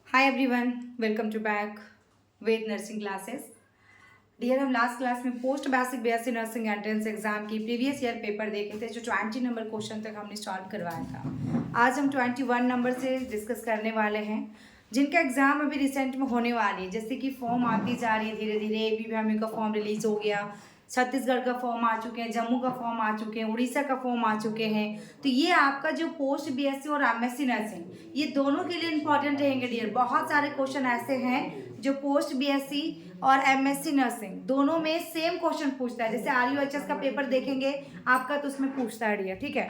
Hi everyone, welcome to back Ved nursing classes. Dear, हम last class में post basic BSc nursing entrance exam की previous year paper देखे थे जो 20 number question तक हमने सॉल्व करवाया था। आज हम 21 नंबर से डिस्कस करने वाले हैं जिनका एग्जाम अभी रिसेंट में होने वाली है। जैसे कि फॉर्म आती जा रही है धीरे धीरे। एपीबीएमयू का फॉर्म रिलीज हो गया, छत्तीसगढ़ का फॉर्म आ चुके हैं, जम्मू का फॉर्म आ चुके हैं, उड़ीसा का फॉर्म आ चुके हैं। तो ये आपका जो पोस्ट बीएससी और एमएससी नर्सिंग ये दोनों के लिए इंपॉर्टेंट रहेंगे डियर। बहुत सारे क्वेश्चन ऐसे हैं जो पोस्ट बीएससी और एमएससी नर्सिंग दोनों में सेम क्वेश्चन पूछता है। जैसे आरयूएचएस का पेपर देखेंगे आपका तो उसमें पूछता है डियर, ठीक है।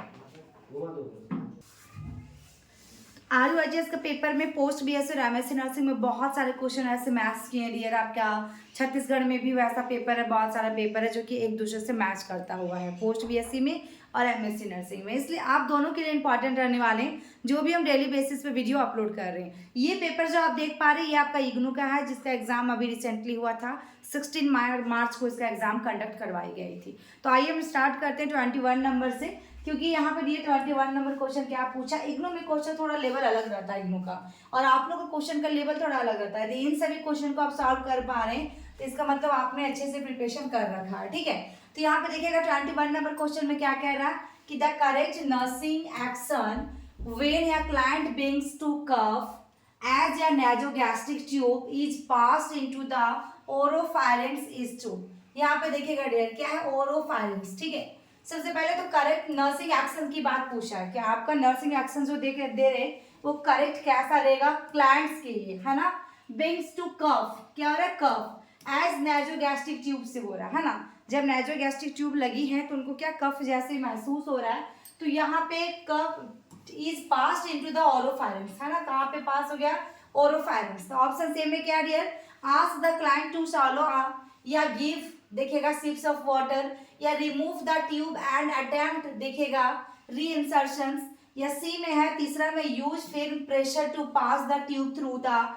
आरयूएचएस का पेपर में पोस्ट बीएससी और एमएससी नर्सिंग में बहुत सारे क्वेश्चन ऐसे मैथ्स के हैं डियर। आपका छत्तीसगढ़ में भी वैसा पेपर है, बहुत सारा पेपर है जो कि एक दूसरे से मैच करता हुआ है पोस्ट बीएससी में और एमएससी नर्सिंग में। इसलिए आप दोनों के लिए इंपॉर्टेंट रहने वाले हैं जो भी हम डेली बेसिस पे वीडियो अपलोड कर रहे हैं। ये पेपर जो आप देख पा रहे हैं ये आपका इग्नू का है जिसका एग्जाम अभी रिसेंटली हुआ था। 16 मार्च को इसका एग्जाम कंडक्ट करवाई गई थी। तो आइए हम स्टार्ट करते हैं 21 नंबर से, क्योंकि यहाँ पर ये 21 नंबर क्वेश्चन क्या पूछा। इग्नू में क्वेश्चन थोड़ा लेवल अलग रहता है इग्नू का, और आप लोग का क्वेश्चन का लेवल थोड़ा अलग रहता है। इन सभी क्वेश्चन को आप सॉल्व कर पा रहे हैं तो इसका मतलब आपने अच्छे से प्रिपरेशन कर रखा है, ठीक है। तो यहाँ पे देखिएगा 21 नंबर क्वेश्चन में क्या कह रहा है कि the correct nursing action when a client brings to cough as a nasogastric tube is passed into the oropharynx is to। यहाँ पे देखिएगा डियर क्या है ओरोफायरिंक्स, ठीक है। सबसे पहले तो करेक्ट नर्सिंग एक्शन की बात पूछा है कि आपका नर्सिंग एक्शन जो दे रहे वो करेक्ट कैसा रहेगा क्लाइंट्स के लिए, है ना। ब्रिंग्स टू कफ, क्या हो रहा है कफ एज नेजोगैस्ट्रिक ट्यूब से हो रहा है ना। जब नेजोगैस्ट्रिक ट्यूब लगी है तो उनको क्या कफ जैसे महसूस हो रहा है। तो यहाँ पे कफ इज पास्ड इनटू द ओरोफायरिंक्स, है ना। कहाँ पे पास हो गया ओरोफायरिंक्स। तो ऑप्शन सी में क्या dear ask the client to swallow या गिव देखेगा सिप्स ऑफ वाटर, या remove the tube and attempt देखेगा री इंसर्शन, या सी में है तीसरा में use film pressure to pass the tube through the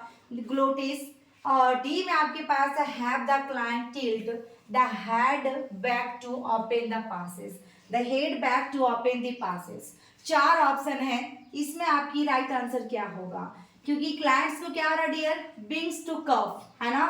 glottis, और डी में आपके पास है have the client tilt the head back to open the passes, the head back to open the passes. चार ऑप्शन है, इसमें आपकी राइट आंसर क्या होगा, क्योंकि क्लाइंट्स को क्या हो रहा है डियर बिंग्स टू कफ, है ना,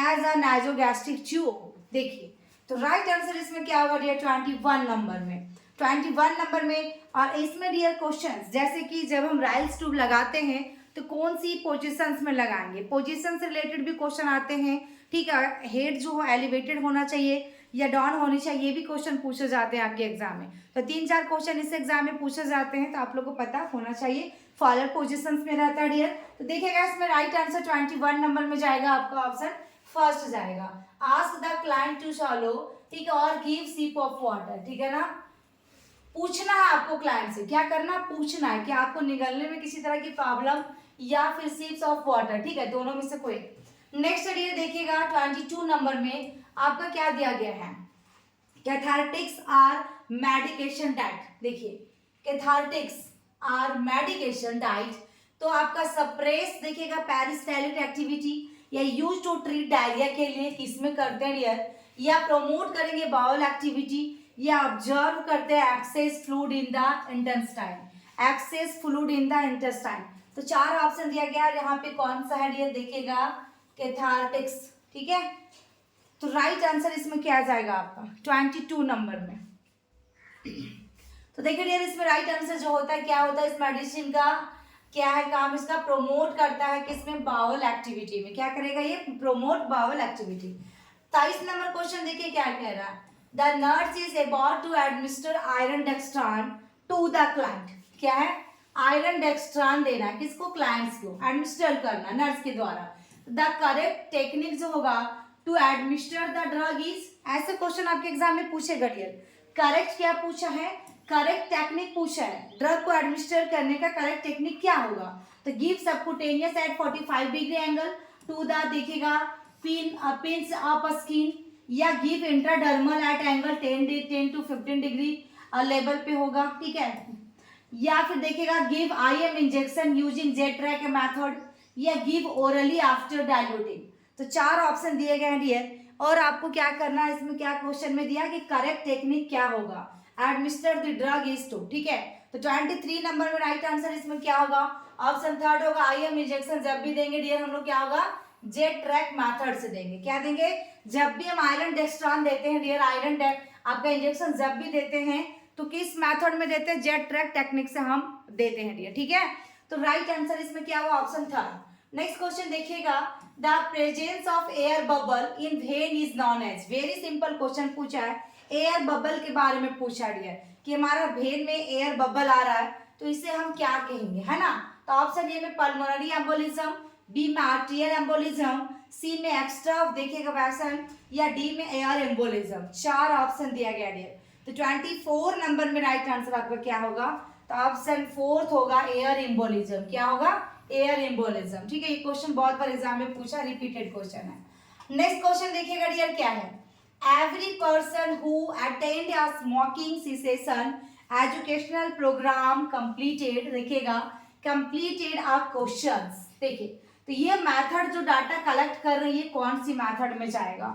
एज अ नाइजोगैस्ट्रिक ट्यूब। देखिए तो राइट आंसर इसमें क्या होगा डियर 21 नंबर में, 21 नंबर में। और इसमें डियर क्वेश्चंस जैसे कि जब हम राइल्स ट्यूब लगाते हैं तो कौन सी पोजीशंस में लगाएंगे, पोजीशन से रिलेटेड भी क्वेश्चन आते हैं, ठीक है। हेड जो हो एलिवेटेड होना चाहिए या डाउन होनी चाहिए, ये भी क्वेश्चन पूछे जाते हैं आपके एग्जाम में। तो 3-4 क्वेश्चन इस एग्जाम में पूछे जाते हैं तो आप लोग को पता होना चाहिए फॉलोअर पोजीशंस में रहता है डियर। तो देखिएगा इसमें राइट आंसर 21 नंबर में जाएगा आपका ऑप्शन फर्स्ट जाएगा, ask the client to swallow, ठीक है, और गिव सिप ऑफ वाटर, ठीक है ना। पूछना है आपको क्लाइंट से, क्या करना पूछना है कि आपको निगलने में किसी तरह की प्रॉब्लम या फिर सिप्स ऑफ वाटर, ठीक है, दोनों में से कोई। नेक्स्ट ये देखिएगा 22 नंबर में आपका क्या दिया गया है, कैथार्टिक्स आर मेडिकेशन डाइट। देखिए कैथार्टिक्स आर मेडिकेशन डाइट, तो आपका सप्रेस देखिएगा पेरिस्टालिक एक्टिविटी या यूज टू ट्रीट डायरिया के लिए किसमें करते हैं डियर, या प्रमोट करेंगे बाउल एक्टिविटी, या ऑब्जर्व करते हैं access fluid in the intestine, access fluid in the intestine. तो चार ऑप्शन दिया गया है, यहाँ पे कौन सा है डियर देखिएगा कैथार्टिक्स, ठीक है। तो राइट आंसर इसमें क्या जाएगा आपका 22 नंबर में। तो देखिए डियर इसमें राइट आंसर जो होता है क्या होता है, इस मेडिसिन का क्या है काम, इसका प्रोमोट करता है किसमें बाउल एक्टिविटी में, क्या करेगा ये promote bowel activity. 23 number question देखिए क्या कह रहा है, the nurse is about to administer iron dextran to the client, क्या है आयरन डेक्स्ट्रान देना है किसको क्लाइंट्स को एडमिनिस्टर करना नर्स के द्वारा। द करेक्ट टेक्निक जो होगा to administer the drug is, ऐसे क्वेश्चन आपके एग्जाम में पूछेगा डियर। करेक्ट क्या पूछा है, करेक्ट टेक्निक पूछा है, ड्रग को एडमिनिस्टर करने का करेक्ट टेक्निक क्या होगा। तो give subcutaneous at 45 degree angle to the देखिएगा पिंस अप स्किन, या give intradermal at angle 10 to 15 degree level पे होगा, ठीक है। या फिर देखिएगा give IM injection using Z track method, या गिव ओरली आफ्टर डाइल्यूटिंग। तो चार ऑप्शन दिए गए हैं डियर, और आपको क्या करना है इसमें क्या क्वेश्चन में दिया कि करेक्ट टेक्निक क्या होगा administer the drug is to, ठीक है। तो 23 नंबर में राइट आंसर इसमें क्या होगा ऑप्शन थर्ड होगा आईएम इंजेक्शन जब भी देंगे डियर हम लोग क्या होगा जेट ट्रैक मेथड से देंगे। क्या देंगे? जब भी हम आयरन डेस्ट्रॉन देते हैं डियर, आयरन आपका इंजेक्शन जब भी देते हैं तो किस मेथड में देते हैं? जेट ट्रैक टेक्निक से हम देते हैं डियर, ठीक है। तो राइट आंसर इसमें क्या हुआ? Option third. नेक्स्ट क्वेश्चन देखिएगा, the presence of air bubble in vein is known as. Very simple question पूछा है, एयर बबल के बारे में पूछा डियर कि हमारा वेन में एयर बबल आ रहा है तो इसे हम क्या कहेंगे, है ना। तो ऑप्शन ए में पल्मोनरी एम्बोलिज्म, बी में आर्टियल एम्बोलिज्म, सी में एक्स्ट्रा देखिएगा वैसन, या डी में एयर एम्बोलिज्म। चार ऑप्शन दिया गया डियर। तो 24 नंबर में राइट आंसर आपका क्या होगा? तो ऑप्शन फोर्थ होगा एयर एम्बोलिज्म। क्या होगा? एयर एम्बोलिज्म, ठीक है। ये क्वेश्चन बहुत बार एग्जाम में पूछा, रिपीटेड क्वेश्चन है। नेक्स्ट क्वेश्चन देखिएगा डियर क्या है, every person who attend a smoking cessation educational program completed, देखिएगा कंप्लीटेड अ क्वेश्चंस। देखिए तो ये मेथड जो डाटा कलेक्ट कर रही है कौन सी मेथड में जाएगा,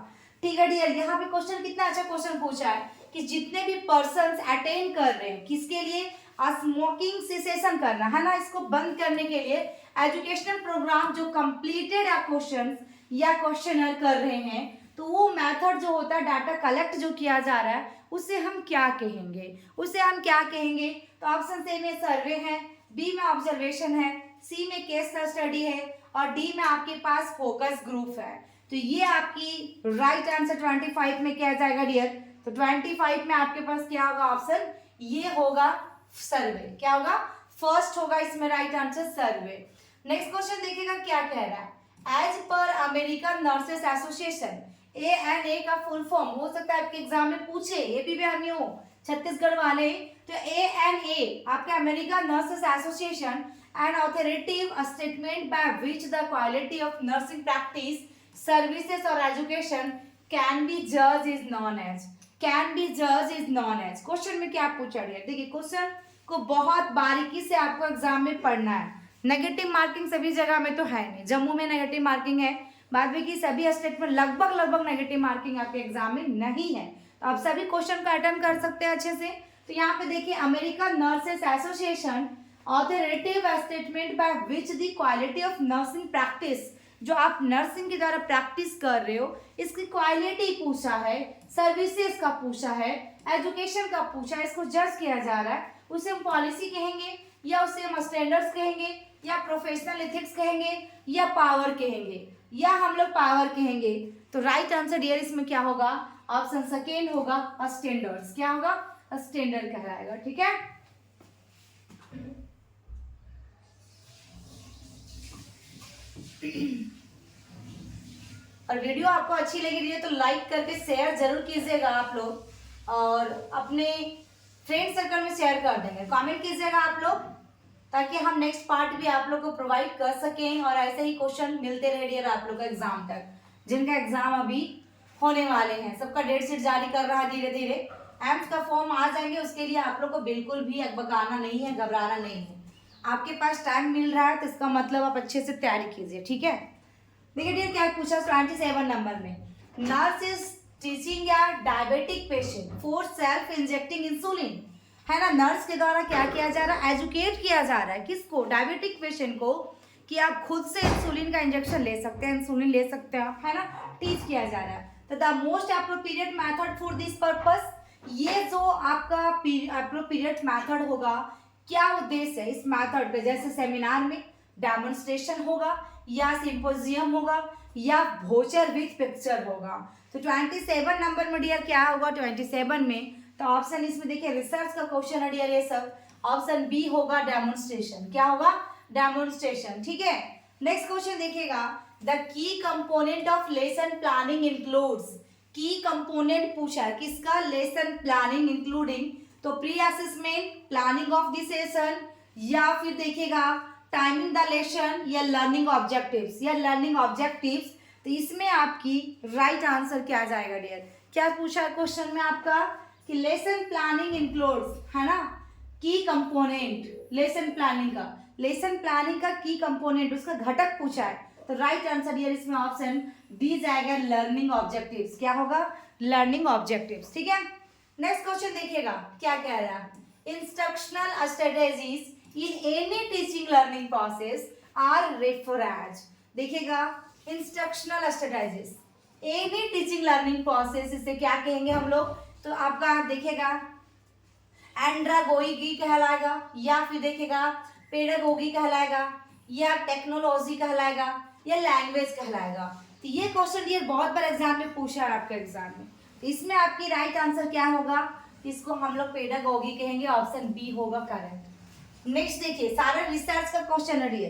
ठीक है डियर। यहाँ पे क्वेश्चन कितना अच्छा क्वेश्चन पूछा है कि जितने भी पर्सन्स अटेंड कर रहे हैं किसके लिए? स्मोकिंग सेसेशन करना है ना, इसको बंद करने के लिए एजुकेशनल प्रोग्राम जो कंप्लीटेड क्वेश्चन या क्वेश्चनर कर रहे हैं, तो वो मेथड जो होता है डाटा कलेक्ट जो किया जा रहा है उसे हम क्या कहेंगे? उसे हम क्या कहेंगे? तो ऑप्शन ए में सर्वे है, बी में ऑब्जर्वेशन है, सी में केस स्टडी है और डी में आपके पास फोकस ग्रुप है। तो ये आपकी राइट आंसर 25 में क्या जाएगा डियर? तो 25 में आपके पास क्या होगा? ऑप्शन ये होगा सर्वे। क्या होगा? फर्स्ट होगा इसमें right answer survey. Next question देखिएगा क्या कह रहा है, as per American Nurses Association, ANA का फुल फॉर्म हो सकता है आपके एग्जाम में पूछे, APBMU छत्तीसगढ़ वाले। तो ANA आपका American Nurses association an authoritative statement by which the quality of nursing practice, services or education can be judged is known as, can be judged is known as। Question में क्या पूछा गया? देखिए question को बहुत बारीकी से आपको एग्जाम में पढ़ना है। नेगेटिव मार्किंग सभी जगह में तो है नहीं, जम्मू में नेगेटिव मार्किंग है, बाद में की सभी स्टेट में लगभग नेगेटिव मार्किंग आपके एग्जाम में नहीं है। तो आप सभी क्वेश्चन का अटेम्प्ट कर सकते हैं अच्छे से। तो यहाँ पे देखिए American Nurses association authoritative statement by which the quality of nursing practice, जो आप नर्सिंग के द्वारा प्रैक्टिस कर रहे हो इसकी क्वालिटी पूछा है, सर्विसेज का पूछा है, एजुकेशन का पूछा है, इसको जज किया जा रहा है। उसे हम पॉलिसी कहेंगे या उसे हम स्टैंडर्ड्स कहेंगे या प्रोफेशनल एथिक्स कहेंगे या पावर कहेंगे, या हम लोग पावर कहेंगे। तो राइट आंसर डियर इसमें क्या होगा? ऑप्शन सेकेंड होगा स्टैंडर्ड्स। क्या होगा? स्टैंडर्ड कहलाएगा, ठीक है। और वीडियो आपको अच्छी लगी रही है तो लाइक करके शेयर जरूर कीजिएगा आप लोग, और अपने फ्रेंड सर्कल में शेयर कर देंगे, कमेंट कीजिएगा आप लोग, ताकि हम नेक्स्ट पार्ट भी आप लोग को प्रोवाइड कर सकें और ऐसे ही क्वेश्चन मिलते रहे डियर आप लोग का एग्जाम तक, जिनका एग्जाम अभी होने वाले हैं। सबका डेट शीट जारी कर रहा है धीरे धीरे, एम्स का फॉर्म आ जाएंगे, उसके लिए आप लोग को बिल्कुल भी अकबकाना नहीं है, घबराना नहीं है। आपके पास टाइम मिल रहा है तो इसका मतलब आप अच्छे से तैयारी कीजिए, ठीक है। देखिए डियर क्या पूछा 27 नंबर में, नर्स इज टीचिंग या diabetic patient for self injecting insulin, है ना। नर्स के द्वारा क्या किया जा रहा है? एजुकेट किया जा रहा है किसको? डायबिटिक पेशेंट को, कि आप खुद से इंसुलिन का इंजेक्शन ले सकते हैं, इंसुलिन ले सकते हैं, है ना। टीच किया जा रहा है। तो the most appropriate method for this purpose, ये जो आपका अप्रोप्रिएट मेथड होगा, क्या उद्देश्य है इस मेथड पे? जैसे सेमिनार में डेमोन्स्ट्रेशन होगा या सिंपोजियम होगा या वोचर विथ पिक्चर होगा। तो 27 नंबर में डियर क्या होगा? 27 में तो ऑप्शन इसमें देखिए रिसर्च का क्वेश्चन है डियर, ये सब ऑप्शन बी होगा डेमोन्स्ट्रेशन। क्या होगा? डेमोन्स्ट्रेशन, ठीक है। नेक्स्ट क्वेश्चन देखिएगा, the key component of lesson planning includes, की कंपोनेंट पूछा है किसका? लेसन प्लानिंग इंक्लूडिंग, तो pre assessment, planning of the session, या फिर देखिएगा टाइमिंग द लेसन, या लर्निंग ऑब्जेक्टिव्स, या लर्निंग ऑब्जेक्टिव्स। तो इसमें आपकी राइट आंसर क्या जाएगा डियर? क्या पूछा है क्वेश्चन में आपका कि लेसन प्लानिंग इंक्लूड्स, है ना, की कंपोनेंट, लेसन प्लानिंग का, लेसन प्लानिंग का की कंपोनेंट उसका घटक पूछा है। तो राइट आंसर डियर इसमें ऑप्शन डी जाएगा, लर्निंग ऑब्जेक्टिव्स। क्या होगा? लर्निंग ऑब्जेक्टिव्स, ठीक है। नेक्स्ट क्वेश्चन देखिएगा क्या कह रहा है, instructional strategies in any teaching learning process are refer as, देखिएगा instructional strategies, any teaching learning process इसे क्या कहेंगे हम लोग, तो आपका देखिएगा एंड्रागोगी कहलाएगा, या फिर देखिएगा पेडागोगी कहलाएगा, या टेक्नोलॉजी कहलाएगा, या लैंग्वेज कहलाएगा। तो ये क्वेश्चन ये बहुत बार एग्जाम में पूछा है आपके एग्जाम में, तो इसमें आपकी राइट आंसर क्या होगा, इसको हम लोग पेडागोगी कहेंगे, ऑप्शन बी होगा करेक्ट। नेक्स्ट देखिए सारा रिसर्च का क्वेश्चन है।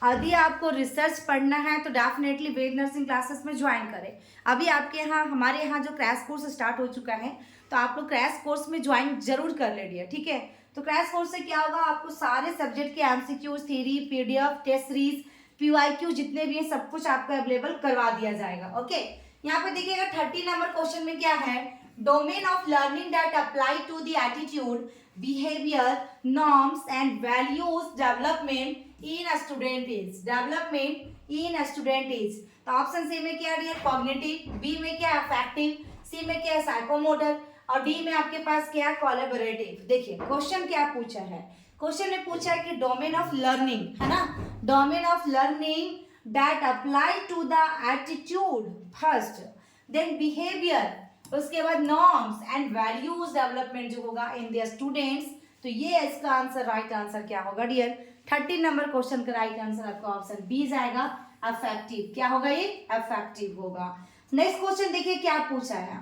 यदि आपको रिसर्च पढ़ना है तो डेफिनेटली वेद नर्सिंग क्लासेस में ज्वाइन करें। अभी आपके यहाँ हमारे यहाँ जो क्रैश कोर्स स्टार्ट हो चुका है, तो आप लोग क्रैश कोर्स में ज्वाइन जरूर कर लीजिए, ठीक है। तो क्रैश कोर्स से क्या होगा, आपको सारे सब्जेक्ट के MCQs, theory, PDF, test series, PYQ जितने भी हैं सब कुछ आपको अवेलेबल करवा दिया जाएगा। ओके, यहाँ पे देखिएगा 30 नंबर क्वेश्चन में क्या है, domain of learning that apply to the attitude, behaviour, norms and values development in student age, development in student age. तो ऑप्शन सी में क्या है कॉग्निटिव, बी में क्या है अफेक्टिव, सी में क्या है साइकोमोटर, और डी में आपके पास क्या है कोलैबोरेटिव। देखिए क्वेश्चन क्या पूछा है, क्वेश्चन में पूछा है कि डोमेन ऑफ लर्निंग है ना, domain of learning that apply to the attitude first, then behaviour, उसके बाद नॉर्म्स एंड वैल्यूज डेवलपमेंट जो होगा इन द स्टूडेंट्स। तो ये इसका आंसर राइट आंसर क्या होगा डियर, 30 नंबर क्वेश्चन का राइट आंसर आपका ऑप्शन बी जाएगा अफेक्टिव। क्या होगा ये अफेक्टिव होगा। नेक्स्ट क्वेश्चन देखिए क्या पूछा है,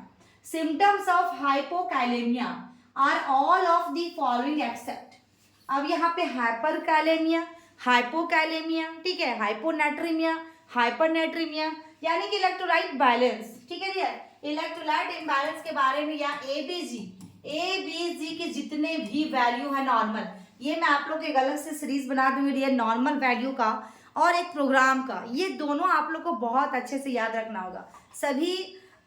symptoms of hypokalemia are all of the following except. अब यहाँ पे हाइपरकैलेमिया, हाइपोकैलेमिया, ठीक है, हाइपोनेट्रीमिया, हाइपरनेट्रीमिया, यानी कि इलेक्ट्रोलाइट बैलेंस, ठीक है डियर, इलेक्ट्रोलाइट इम्बैलेंस के बारे में, या एबीजी के जितने भी वैल्यू है नॉर्मल, ये मैं आप लोग एक अलग से सीरीज बना दूंगी डियर, नॉर्मल वैल्यू का और एक प्रोग्राम का, ये दोनों आप लोग को बहुत अच्छे से याद रखना होगा। सभी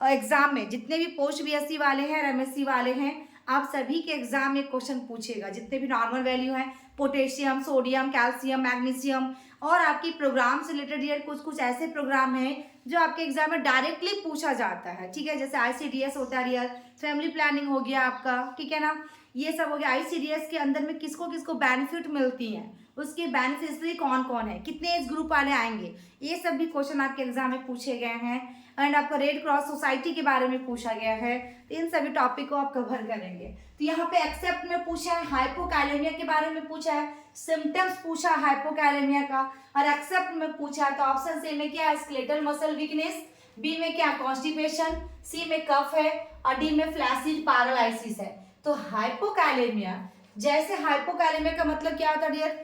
एग्जाम में जितने भी पोस्ट बीएससी वाले हैं, एमएससी वाले हैं, आप सभी के एग्जाम में क्वेश्चन पूछेगा, जितने भी नॉर्मल वैल्यू हैं, पोटेशियम, सोडियम, कैल्शियम, मैग्नीशियम, और आपकी प्रोग्राम से रिलेटेड यार कुछ ऐसे प्रोग्राम हैं जो आपके एग्जाम में डायरेक्टली पूछा जाता है, ठीक है, जैसे आईसीडीएस होता है यार, फैमिली प्लानिंग हो गया आपका, ठीक है ना, ये सब हो गया। आईसीडीएस के अंदर में किसको किसको बेनिफिट मिलती हैं, उसके बेनिफिशियरी कौन कौन है, कितने एज ग्रुप वाले आएंगे, ये सब भी क्वेश्चन आपके एग्जाम में पूछे गए हैं। एंड आपका रेड क्रॉस सोसाइटी के बारे में पूछा गया है, तो इन सभी टॉपिक को आप कवर करेंगे। तो यहाँ पे एक्सेप्ट में पूछा है, हाइपोकैलेमिया के बारे में पूछा है, सिम्टम्स पूछा है हाइपोकैलेमिया का, और एक्सेप्ट में पूछा है। तो ऑप्शन सी में क्या है स्केलेटल मसल वीकनेस, बी में क्या कॉन्स्टिपेशन, सी में कफ है, और डी में फ्लैसिड पैरालिसिस है। तो हाइपोकैलेमिया, जैसे हाइपोकैलेमिया का मतलब क्या होता है डियर,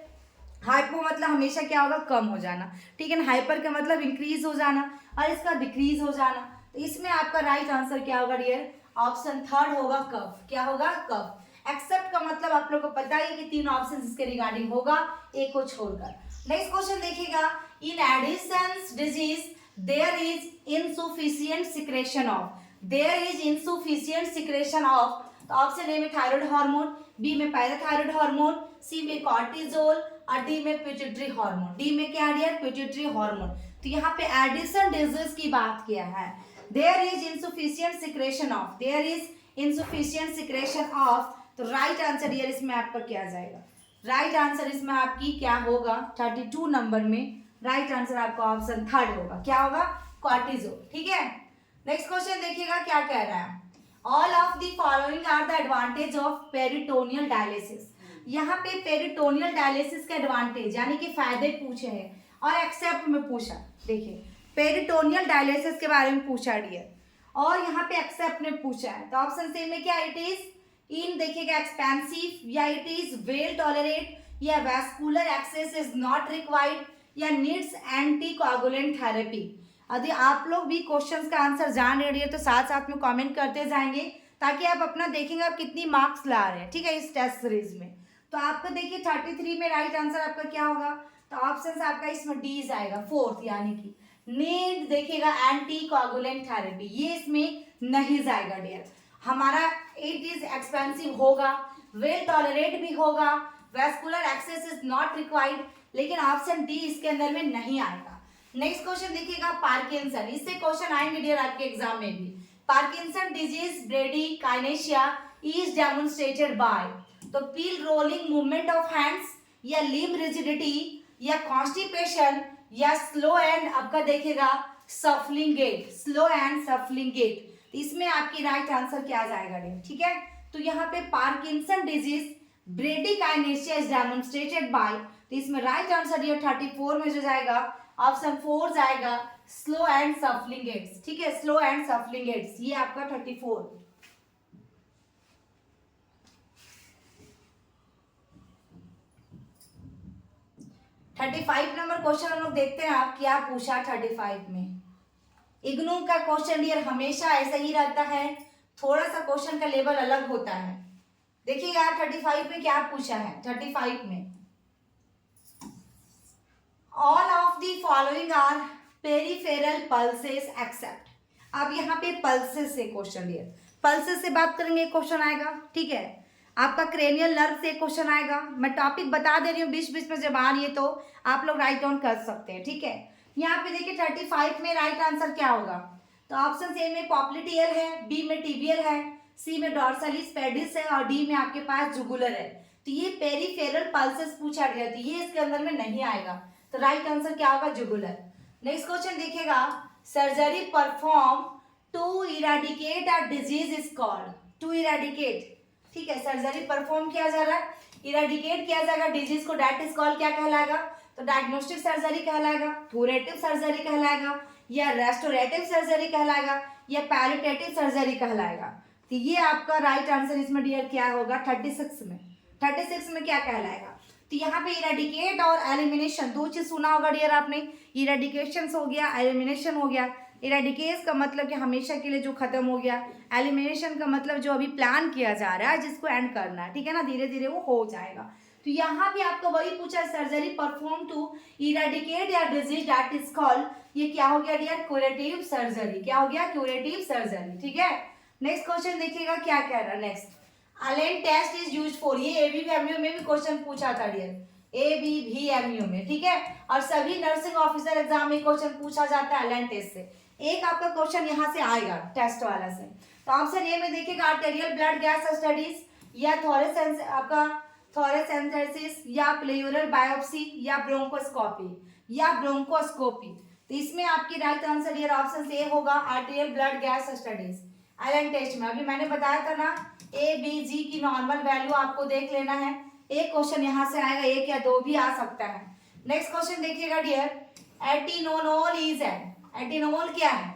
हाइपो मतलब हमेशा क्या होगा कम हो जाना, ठीक है ना, हाइपर का मतलब इंक्रीज हो जाना, और इसका डिक्रीज हो जाना। तो इसमें आपका राइट आंसर क्या होगा डियर, ऑप्शन थर्ड होगा कफ। क्या होगा कफ। एक्सेप्ट का मतलब आप लोग को पता ही कि 3 ऑप्शन इसके रिगार्डिंग होगा, एक को छोड़कर। नेक्स्ट क्वेश्चन देखिएगा, in Addison's disease there is insufficient secretion of, there is insufficient secretion of. तो ऑप्शन ए में थायराइड हार्मोन, बी में पैराथायराइड हार्मोन, सी में कॉर्टिजोल, और डी में पिट्यूटरी हार्मोन। डी में क्या है पिट्यूटरी हार्मोन। तो यहाँ पे एडिसन डिजीज की बात किया है, there is insufficient secretion of, there is insufficient secretion of. तो राइट आंसर डियर इसमें आपका क्या जाएगा, राइट आंसर इसमें आपकी क्या होगा, 32 नंबर में राइट आंसर आपका ऑप्शन थर्ड होगा। क्या होगा कॉर्टिजोल, ठीक है। नेक्स्ट क्वेश्चन देखिएगा क्या कह रहा है, all of the following are the advantage of peritoneal dialysis. यहाँ पे पेरिटोनियल डायलिसिस के एडवांटेज यानी कि फायदे पूछे हैं, और एक्सेप्ट में पूछा, देखिए पेरिटोनियल डायलिसिस के बारे में पूछा डियर, और यहाँ पे एक्सेप्ट में पूछा है। तो ऑप्शन सी में क्या इट इज इन, देखिएगा एक्सपेंसिव, या इट इज वेल टॉलरेट, या vascular access is not required, या नीड्स एंटी कोआगुलेंट थेरेपी। यदि आप लोग भी क्वेश्चंस का आंसर जान रहे हैं तो साथ साथ में कमेंट करते जाएंगे, ताकि आप अपना देखेंगे आप कितनी मार्क्स ला रहे हैं, ठीक है, इस टेस्ट सीरीज में। तो आपका देखिए 33 में राइट आंसर आपका क्या होगा, तो ऑप्शन आपका इसमें डी जाएगा फोर्थ, यानी कि नीड देखिएगा एंटी कोआगुलेंट थेरेपी, ये इसमें नहीं जाएगा डियर। हमारा इट इज एक्सपेंसिव होगा, वेल टॉलरेट भी होगा, vascular access is not required, लेकिन ऑप्शन डी इसके अंदर में नहीं आएगा। नेक्स्ट क्वेश्चन देखिएगा पार्किंसन, इससे क्वेश्चन आएंगे डियर आपके एग्जाम में भी। Parkinson disease bradykinesia is demonstrated by, तो pill rolling movement of hands, या लिम्ब रिजिडिटी या कॉन्स्टिपेशन या स्लो एंड आपका देखिएगा shuffling gait, slow and shuffling gait. इसमें आपकी राइट आंसर क्या आ जाएगा, ठीक है। तो यहाँ पे Parkinson disease bradykinesia is demonstrated by, तो इसमें राइट आंसर ये 34 में जो जाएगा ऑप्शन 4 जाएगा स्लो एंड सफलिंग गेट्स, ठीक है, स्लो एंड सफलिंग गेट्स, ये आपका 34। 35 नंबर क्वेश्चन हम लोग देखते हैं आप क्या पूछा 35 में। इग्नू का क्वेश्चन डियर हमेशा ऐसा ही रहता है, थोड़ा सा क्वेश्चन का लेवल अलग होता है। देखिएगा 35 में क्या पूछा है। 35 में all of the following are peripheral pulses except. अब यहाँ पे पल्सेस से क्वेश्चन डियर, पल्सेस से बात करेंगे क्वेश्चन आएगा, ठीक है। आपका क्रेनियल नर्व से क्वेश्चन आएगा। मैं टॉपिक बता दे रही हूँ, बीच बीच में जब आ रही है तो आप लोग राइट डाउन कर सकते हैं, ठीक है। यहाँ पे देखिए 35 में राइट आंसर क्या होगा, तो ऑप्शन ए में पॉप्लिटियल है, बी में टिबियल है, सी में डॉर्सलिस पेडिस है और डी में आपके पास जुगुलर है। तो ये पेरिफेरल पल्सेस पूछा गया, तो ये इसके अंदर में नहीं आएगा, तो राइट आंसर क्या होगा जुगुलर। नेक्स्ट क्वेश्चन देखिएगा, surgery perform to eradicate a disease is called. To eradicate, ठीक है, सर्जरी परफॉर्म किया जा रहा है, इराडिकेट किया जाएगा डिजीज को, डेट इज कॉल्ड क्या कहलाएगा, तो डायग्नोस्टिक सर्जरी कहलाएगा, क्यूरेटिव सर्जरी कहलाएगा, या रेस्टोरेटिव सर्जरी कहलाएगा, या पैलिएटिव सर्जरी कहलाएगा। तो ये आपका राइट आंसर इसमें डियर क्या होगा 36 में। 36 में क्या कहलाएगा, तो यहाँ पे इराडिकेट और एलिमिनेशन दो चीज सुना होगा डियर आपने, इराडिकेशन हो गया, एलिमिनेशन हो गया। इराडिकेट का मतलब कि हमेशा के लिए जो खत्म हो गया, एलिमिनेशन का मतलब जो अभी प्लान किया जा रहा है जिसको एंड करना है, ठीक है ना, धीरे धीरे वो हो जाएगा। तो यहाँ भी आपको वही पूछा, सर्जरी परफॉर्म टू इराडिकेट या डिजीज दैट इज कॉल्ड, ये क्या हो गया डियर क्यूरेटिव सर्जरी, क्या हो गया क्यूरेटिव सर्जरी, ठीक है। नेक्स्ट क्वेश्चन देखिएगा क्या कह रहा है। Next Allen test is used for, ये एबीवीएमयू में भी क्वेश्चन पूछा था डियर, एबीवीएमयू में, ठीक है, और सभी नर्सिंग ऑफिसर एग्जाम में क्वेश्चन पूछा जाता है अलेन टेस्ट से। एक आपका क्वेश्चन यहाँ से आएगा टेस्ट वाला से, तो ऑप्शन ए में देखिएगा आर्टेरियल ब्लड गैस स्टडीज या थोरेसेंस आपका थोरेसेंसिस या प्लेयूरल बायोप्सी या ब्रोंकोस्कोपी। तो इसमें आपकी राइट आंसर ये ऑप्शन ए होगा arterial blood gas studies. Allen test में अभी मैंने बताया था ना, ए बी जी की नॉर्मल वैल्यू आपको देख लेना है। एक क्वेश्चन यहाँ से आएगा, एक या दो भी आ सकता है। नेक्स्ट क्वेश्चन देखिएगा डियर, एटिनोल इज एन, एटिनोल क्या है,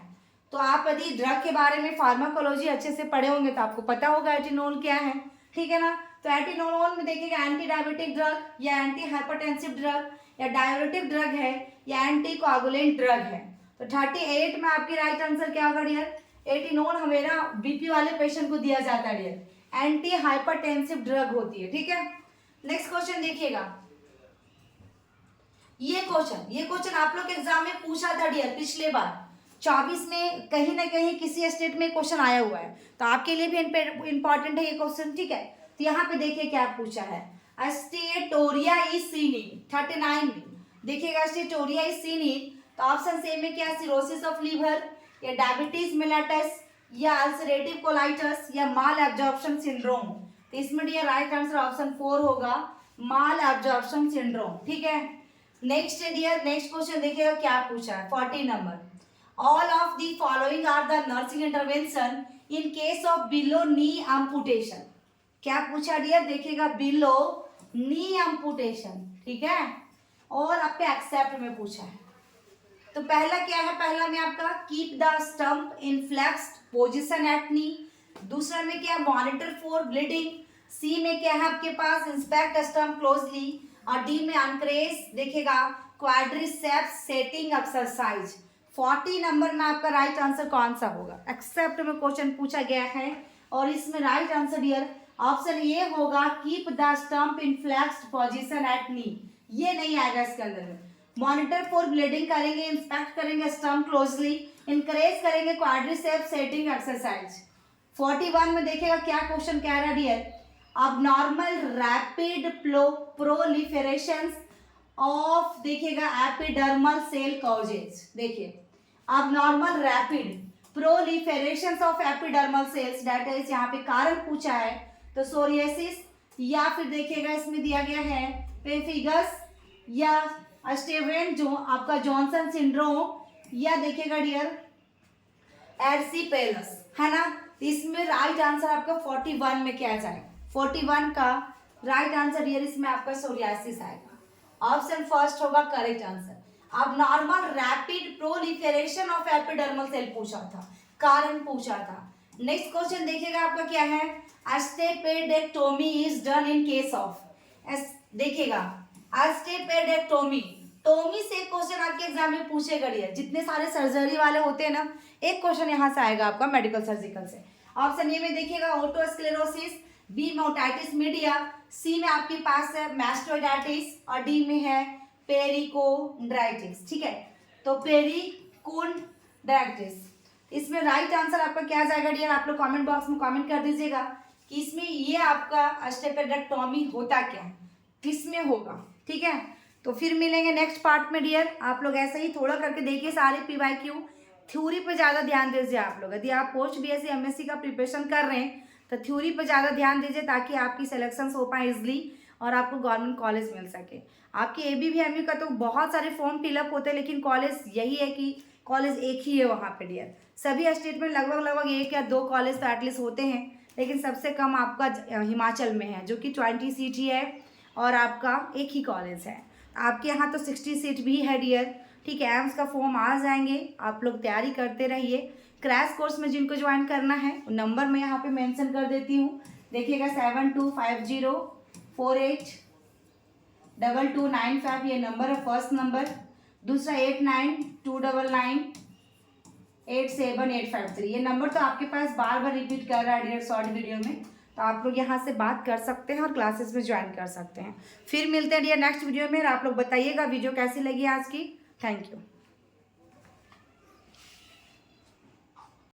तो आप यदि ड्रग के बारे में फार्माकोलॉजी अच्छे से पढ़े होंगे तो आपको पता होगा एटिनोल क्या है, ठीक है ना। तो एटिनोल में देखिएगा एंटी डायबिटिक ड्रग या एंटी हाइपरटेंसिव ड्रग या डायबिटिक ड्रग है या एंटी कोआगुलेंट ड्रग है। तो 38 में आपकी राइट आंसर क्या होगा डियर, एटिनोल हमेशा बीपी वाले पेशेंट को दिया जाता है डियर, एंटी हाइपरटेंसिव ड्रग होती है, ठीक है। नेक्स्ट क्वेश्चन देखिएगा, ये क्वेश्चन आप लोग के एग्जाम में पूछा था डियर पिछले बार 24 में, कहीं ना कहीं किसी स्टेट में क्वेश्चन आया हुआ है, तो आपके लिए भी इंपॉर्टेंट है ये क्वेश्चन, ठीक है। तो यहाँ पे देखिए क्या पूछा है, स्टेटोरिया इज सीन इन 39 में, देखिएगा स्टेटोरिया इज सीन इन, तो ऑप्शन ए में क्या सिरोसिस ऑफ लीवर या डायबिटीज मेलाइटस या अल्सरेटिव कोलाइटिस या माल एब्जॉर्प्शन सिंड्रोम। तो इसमें डियर राइट आंसर ऑप्शन 4 होगा माल एब्जॉर्प्शन सिंड्रोम, ठीक है। नेक्स्ट डियर, नेक्स्ट क्वेश्चन देखिएगा क्या पूछा है 40 number, all of the following are the nursing intervention in case of below knee amputation. क्या पूछा डियर, देखिएगा बिलो नी एम्पुटेशन, ठीक है, और आपके एक्सेप्ट में पूछा है। तो पहला क्या है, पहला में आपका keep the stump in flexed position at knee, दूसरा में क्या मॉनिटर फॉर ब्लीडिंग, सी में क्या है आपके पास इंस्पेक्ट स्टंप क्लोजली, और डी में अनक्रेस देखिएगा क्वाड्रिसेप्स सेटिंग एक्सरसाइज। 40 नंबर में आपका राइट आंसर कौन सा होगा, एक्सेप्ट में क्वेश्चन पूछा गया है और इसमें right answer dear option A होगा keep the stump in flexed position at knee, ये नहीं आएगा इसके अंदर में। मॉनिटर फॉर ब्लीडिंग करेंगे, इंस्पेक्ट करेंगे स्टंप क्लोजली, इंकरेज करेंगे क्वाड्रिसेप्स सेटिंग एक्सरसाइज। 41 में देखिएगा क्या क्वेश्चन कह रहा है dear, abnormal rapid proliferations of देखिएगा एपिडर्मल सेल कॉजेज, देखिए abnormal rapid proliferations of epidermal cells that is यहाँ पे कारण पूछा है, तो सोरियासिस या फिर देखिएगा इसमें दिया गया है पेफिगस या स्टेवन जो आपका जॉनसन सिंड्रोम या देखिएगा डियर एर्सिपेलस है ना। इसमें राइट आंसर आपका 41 में क्या जाएगा, 41 का राइट आंसर डियर इसमें आपका सोरियासिस आएगा। ऑप्शन फर्स्ट होगा करेक्ट आंसर। अब normal rapid proliferation of epidermal cell पूछा था, कारण पूछा था। नेक्स्ट क्वेश्चन देखिएगा आपका क्या है, stapedectomy is done in case of, देखिएगा अस्टेपेडेक्टोमी, टोमी से क्वेश्चन आपके एग्जाम में पूछेगा डियर। जितने सारे सर्जरी वाले होते हैं ना, एक क्वेश्चन यहाँ से आएगा आपका मेडिकल सर्जिकल से। ऑप्शन ए में देखिएगा ओटोस्क्लेरोसिस, बी में ओटाइटिस मीडिया, सी में आपके पास है मैस्टोइडाइटिस और डी में है पेरिकोन्ड्राइटिस। ठीक है, तो पेरिकोन्ड्राइटिस इसमें राइट आंसर आपका क्या जाएगा डियर, आप लोग कमेंट बॉक्स में कमेंट कर दीजिएगा कि इसमें ये आपका अस्टेपेडेक्टोमी होता क्या है, किसमें होगा। ठीक है, तो फिर मिलेंगे नेक्स्ट पार्ट में डियर। आप लोग ऐसे ही थोड़ा करके देखिए सारे PYQ, थ्योरी पे ज़्यादा ध्यान दीजिए आप लोग। यदि आप पोस्ट BSc MSc का प्रिपरेशन कर रहे हैं तो थ्योरी पे ज़्यादा ध्यान दीजिए ताकि आपकी सिलेक्शन हो पाए इजली और आपको गवर्नमेंट कॉलेज मिल सके। आपके ABVMU का तो बहुत सारे फॉर्म फिलअप होते हैं, लेकिन कॉलेज यही है कि कॉलेज एक ही है वहाँ पे डियर। सभी स्टेट में लगभग 1 या 2 कॉलेज तो एटलीस्ट होते हैं, लेकिन सबसे कम आपका हिमाचल में है जो कि 20 सीट ही है और आपका एक ही कॉलेज है। आपके यहाँ तो 60 सीट भी है डियर। ठीक है, एम्स का फॉर्म आ जाएंगे, आप लोग तैयारी करते रहिए। क्रैश कोर्स में जिनको ज्वाइन करना है नंबर मैं यहाँ पे मेंशन कर देती हूँ, देखिएगा 7250482295 ये नंबर है फर्स्ट नंबर। दूसरा 8922987853 ये नंबर तो आपके पास बार बार रिपीट कर रहा है डियर शॉर्ट वीडियो में, तो आप लोग यहाँ से बात कर सकते हैं और क्लासेस में ज्वाइन कर सकते हैं। फिर मिलते हैं डियर नेक्स्ट वीडियो में और आप लोग बताइएगा वीडियो कैसी लगी आज की। Thank you.